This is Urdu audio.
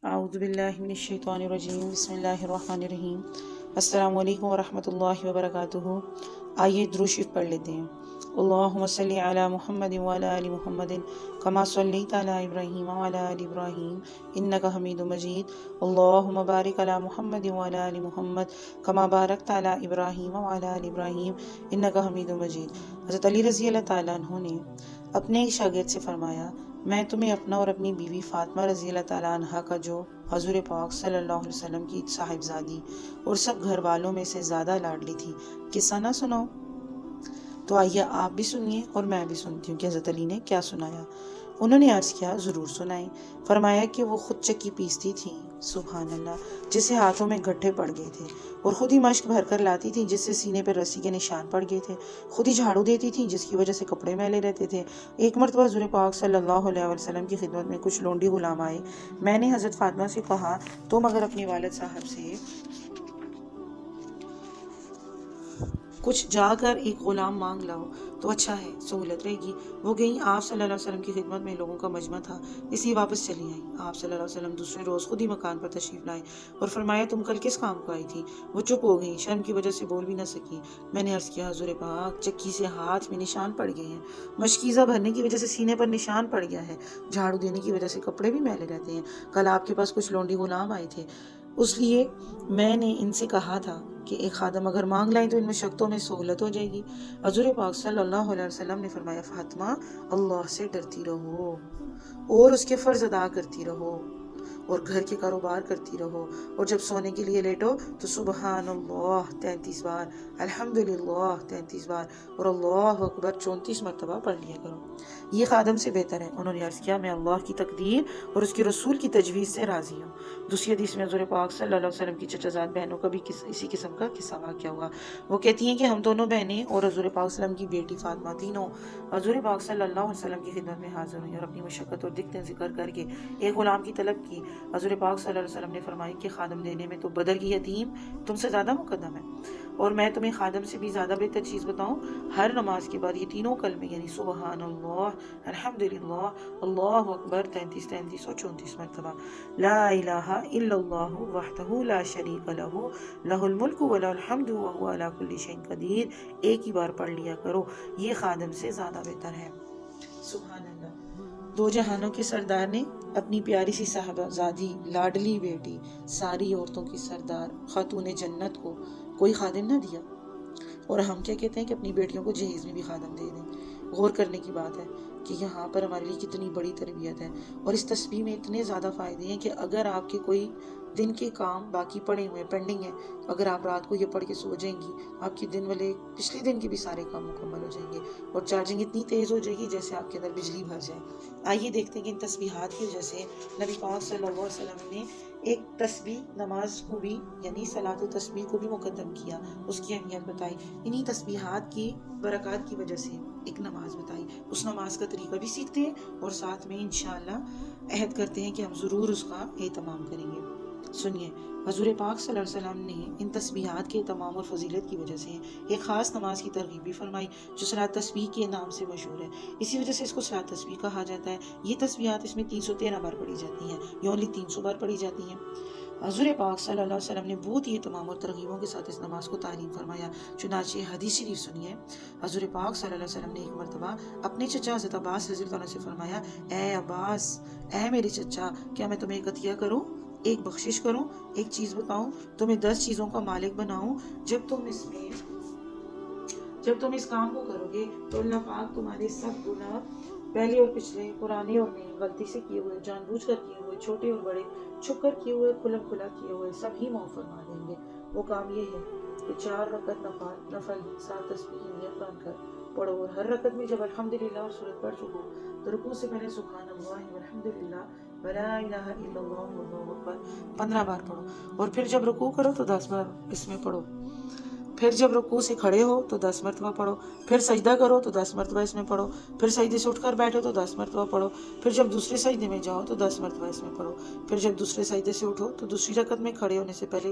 اعوذ باللہ من الشیطان الرجیم بسم اللہ الرحمن الرحیم السلام علیکم ورحمۃ اللہ وبرکاتہ۔ آئیے درود شریف پڑھ لیتے ہیں۔ اللہم صلی علی محمد وعلی آل محمد کما صلیت علی ابراہیم وعلی آل ابراہیم انک حمید مجید۔ اللہم بارک علی محمد وعلی آل محمد کما بارکت علی ابراہیم وعلی آل ابراہیم انک حمید مجید۔ حضرت علی رضی اللہ تعالیٰ عنہ نے اپنے ایک شاگرد سے فرمایا، میں تمہیں اپنا اور اپنی بیوی فاطمہ رضی اللہ تعالیٰ عنہ کا جو حضور پاک صلی اللہ علیہ وسلم کی صاحبزادی اور سب گھر والوں میں سے زیادہ لاڈلی تھی قصہ نہ سناؤ؟ تو آئیے آپ بھی سنیے اور میں بھی سنتی ہوں کہ حضرت علی نے کیا سنایا۔ انہوں نے عرض کیا، ضرور سنائیں۔ فرمایا کہ وہ خود چکی پیستی تھیں، سبحان اللہ، جس سے ہاتھوں میں گڈھے پڑ گئے تھے، اور خود ہی مشک بھر کر لاتی تھیں جس سے سینے پر رسی کے نشان پڑ گئے تھے، خود ہی جھاڑو دیتی تھیں جس کی وجہ سے کپڑے میلے رہتے تھے۔ ایک مرتبہ حضور پاک صلی اللہ علیہ وسلم کی خدمت میں کچھ لونڈی غلام آئے۔ میں نے حضرت فاطمہ سے کہا، تم اگر اپنے والد صاحب سے کچھ جا کر ایک غلام مانگ لاؤ تو اچھا ہے، سہولت رہے گی۔ وہ گئیں، آپ صلی اللہ علیہ وسلم کی خدمت میں لوگوں کا مجمع تھا، اس لیے واپس چلی آئیں۔ آپ صلی اللہ علیہ وسلم دوسرے روز خود ہی مکان پر تشریف لائے اور فرمایا، تم کل کس کام کو آئی تھی؟ وہ چپ ہو گئیں، شرم کی وجہ سے بول بھی نہ سکی۔ میں نے عرض کیا، حضور پاک، چکی سے ہاتھ میں نشان پڑ گئے ہیں، مشکیزہ بھرنے کی وجہ سے سینے پر نشان پڑ گیا ہے، جھاڑو دینے کی وجہ سے کپڑے بھی میلے رہتے ہیں۔ کل آپ کے پاس کچھ لونڈی غلام آئے تھے، اس لیے میں نے ان سے کہا تھا کہ ایک خادم اگر مانگ لائیں تو ان مشقتوں میں سہولت ہو جائے گی۔ حضور پاک صلی اللہ علیہ وسلم نے فرمایا، فاطمہ، اللہ سے ڈرتی رہو اور اس کے فرض ادا کرتی رہو اور گھر کے کاروبار کرتی رہو، اور جب سونے کے لیے لیٹو تو سبحان اللہ 33 بار، الحمدللہ 33 بار اور اللہ اکبر 34 مرتبہ پڑھ لیا کرو۔ یہ خادم سے بہتر ہے۔ انہوں نے عرض کیا، میں اللہ کی تقدیر اور اس کے رسول کی تجویز سے راضی ہوں۔ دوسری حدیث میں حضور پاک صلی اللہ علیہ وسلم کی چچا زاد بہنوں کا بھی اسی قسم کا قصہ واقعہ ہوا۔ وہ کہتی ہیں کہ ہم دونوں بہنیں اور حضور پاک صلی اللہ علیہ وسلم کی بیٹی فاطمہ تینوں حضور پاک صلی اللہ علیہ وسلم کی خدمت میں حاضر ہوئی اور اپنی مشقت اور دقتیں ذکر کر کے ایک غلام کی طلب کی۔ حضور پاک صلی اللہ علیہ وسلم نے فرمایا کہ خادم دینے میں تو بدر کی یتیم تم سے زیادہ مقدم ہے، اور میں تمہیں خادم سے بھی زیادہ بہتر چیز بتاؤں؟ ہر نماز کے بعد یہ تینوں کلمے یعنی سبحان اللہ، الحمدللہ، اللہ اکبر 33 اور 34 مرتبہ، لا الہ الا اللہ وحدہ لا شریک لہ لہ الملک و لہ الحمد وہو علی کل شیء قدیر ایک ہی بار پڑھ لیا کرو۔ یہ خادم سے زیادہ بہتر ہے۔ سبحان اللہ۔ دو جہانوں کے سردار نے اپنی پیاری سی صاحبزادی، لاڈلی بیٹی، ساری عورتوں کی سردار، خاتون جنت کو کوئی خادم نہ دیا، اور ہم کیا کہتے ہیں کہ اپنی بیٹیوں کو جہیز میں بھی خادم دے دیں۔ غور کرنے کی بات ہے کہ یہاں پر ہمارے لیے کتنی بڑی تربیت ہے، اور اس تسبیح میں اتنے زیادہ فائدے ہیں کہ اگر آپ کے کوئی دن کے کام باقی پڑے ہوئے پینڈنگ ہیں، اگر آپ رات کو یہ پڑھ کے سو جائیں گی، آپ کے دن والے پچھلے دن کے بھی سارے کام مکمل ہو جائیں گے، اور چارجنگ اتنی تیز ہو جائے گی جیسے آپ کے اندر بجلی بھر جائے۔ آئیے دیکھتے ہیں کہ ان تسبیحات کی وجہ سے نبی پاک صلی اللہ علیہ وسلم نے ایک تسبیح نماز کو بھی یعنی صلاۃ و تسبیح کو بھی مقدم کیا، اس کی اہمیت بتائی، انہی تسبیحات کی برکات کی وجہ سے ایک نماز بتائی۔ اس نماز کا طریقہ بھی سیکھتے ہیں اور ساتھ میں انشاءاللہ عہد کرتے ہیں کہ ہم ضرور اس کا اہتمام کریں گے۔ سنیے، حضور پاک صلی اللہ علیہ وسلم نے ان تسبیحات کے اہتمام اور فضیلت کی وجہ سے ایک خاص نماز کی ترغیب بھی فرمائی جو صلاۃ تسبیح کے نام سے مشہور ہے۔ اسی وجہ سے اس کو صلاۃ تسبیح کہا جاتا ہے۔ یہ تسبیحات اس میں 313 بار پڑھی جاتی ہیں، یہ اونلی 300 بار پڑھی جاتی ہیں۔ حضور پاک صلی اللہ علیہ وسلم نے بہت ہی اہتمام اور ترغیبوں کے ساتھ اس نماز کو تعلیم فرمایا، چنانچہ حدیث شریف سنیے۔ حضور پاک صلی اللہ علیہ وسلم نے ایک مرتبہ اپنے چچا حضرت عباس رضی اللہ عنہ سے فرمایا، اے عباس، اے میرے چچا، کیا میں تمہیں ایک عطیہ کروں، ایک بخشش کروں، ایک چیز بتاؤں، تمہیں 10 چیزوں کا مالک بناؤں؟ جب تم اس کام کو کرو گے تو اللہ پاک تمہارے سب گناہ، پہلے اور پچھلے، پرانے اور نئے، غلطی سے کیے ہوئے، جان بوجھ کر کیے ہوئے، چھوٹے اور بڑے، چھپ کر کیے ہوئے، کھلم کھلا کیے ہوئے، سب ہی معاف فرما دیں گے۔ وہ کام یہ ہے کہ 4 رکعت نفل 7 تسبیح کی نیت باندھ کر پڑھو، اور ہر رکعت میں جب الحمدللہ اور سورت پڑھ چکو تو رکوع سے پہلے سبحان اللہ والحمدللہ ولا الہ الا اللہ واللہ اکبر 15 بار پڑھو، اور پھر جب رکوع کرو تو 10 بار اس میں پڑھو، پھر جب رکوع سے کھڑے ہو تو 10 مرتبہ پڑھو، پھر سجدہ کرو تو 10 مرتبہ اس میں پڑھو، پھر سجدے سے اٹھ کر بیٹھو تو 10 مرتبہ پڑھو، پھر جب دوسرے سجدے میں جاؤ تو 10 مرتبہ اس میں پڑھو، پھر جب دوسرے سجدے سے اٹھو تو دوسری رکعت میں کھڑے ہونے سے پہلے